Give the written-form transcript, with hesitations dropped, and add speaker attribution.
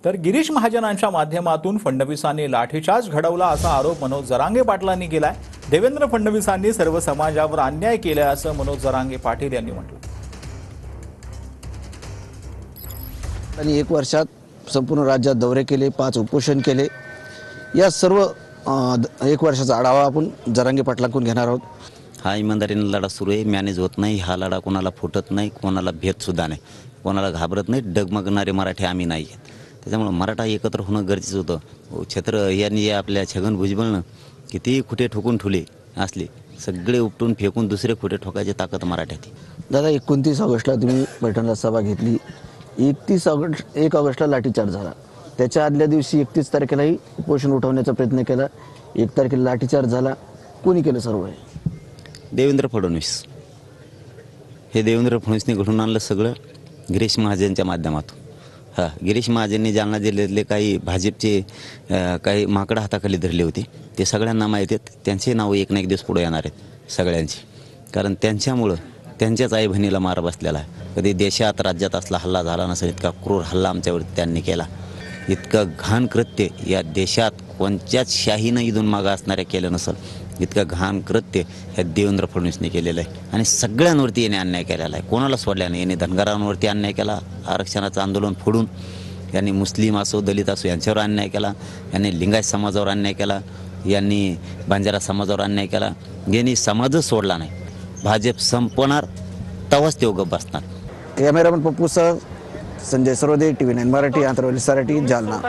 Speaker 1: तर गिरीश महाजनांच्या माध्यमातून फडणवीसांनी लाठीचार्ज घडवला असा आरोप मनोज जरांगे पाटलांनी केलाय। देवेंद्र फडणवीसांनी सर्व समाजावर अन्याय केला असं मनोज जरांगे पाटील यांनी म्हटलं।
Speaker 2: आणि 1 वर्षात संपूर्ण राज्यात दौरे केले, 5 उपोषण केले। या सर्व 1 वर्षाचा आढावा आपण जरांगे पाटलांकडून घेणार आहोत।
Speaker 3: हा इमानदारीने लढा सुरू आहे, मॅनेज होत नाही। हा लढा कोणाला फुटत नाही, कोणाला भेट सुद्धा नाही, कोणाला घाबरत नाही। डगमगणारे मराठी आम्ही नाही आहेत। त्याच्यामुळे मराठा एकत्र होणं गरजेचं होतं। छत्र यांनी आपल्या छगन भुजबळनं किती खुटे ठोकून ठेवले असले सगळे उपटून फेकून दुसरे खुटे ठोकायची ताकद मराठ्यात।
Speaker 2: दादा 29 ऑगस्टला तुम्ही पैठणला सभा घेतली, 1 ऑगस्टला लाठीचार्ज झाला। त्याच्या आदल्या दिवशी 31 तारखेलाही उपोषण उठवण्याचा प्रयत्न केला, 1 तारखेला लाठीचार्ज झाला। कोणी केलं सर्व हे?
Speaker 3: देवेंद्र फडणवीस। हे देवेंद्र फडणवीसने घडून आणलं सगळं गिरीश महाजनच्या माध्यमातून। गिरीश महाजनने जालना जिल्ह्यातले काही भाजपचे काही माकडं हाताखाली धरले होते, ते सगळ्यांना माहीत आहेत। त्यांचे नाव एक ना एक दिवस पुढे येणार आहेत सगळ्यांची, कारण त्यांच्यामुळं त्यांच्याच आई बहिणीला मार बसलेला आहे। कधी देशात राज्यात असला हल्ला झाला नसेल इतका क्रूर हल्ला आमच्यावरती त्यांनी केला। इतकं घाण कृत्य या देशात कोणत्याच शाहीनं इथून मागं असणाऱ्या केलं नसेल इतकं घाण कृत्य ह्या देवेंद्र फडणवीसने केलेलं आहे। आणि सगळ्यांवरती याने अन्याय केलेला आहे, कोणाला सोडल्या नाही। याने धनगरांवरती अन्याय केला, आरक्षणाचं आंदोलन फोडून। यांनी मुस्लिम असो दलित असो यांच्यावर अन्याय केला, यांनी लिंगायत समाजावर अन्याय केला, यांनी बंजारा समाजावर अन्याय केला। यांनी समाजच सोडला नाही। भाजप संपणार तेव्हाच ते गप्प बसणार।
Speaker 2: कॅमेरामन पप्पूसह संजय सरवदे, TV9 मराठी, आंतरवाली सराठी, जालना।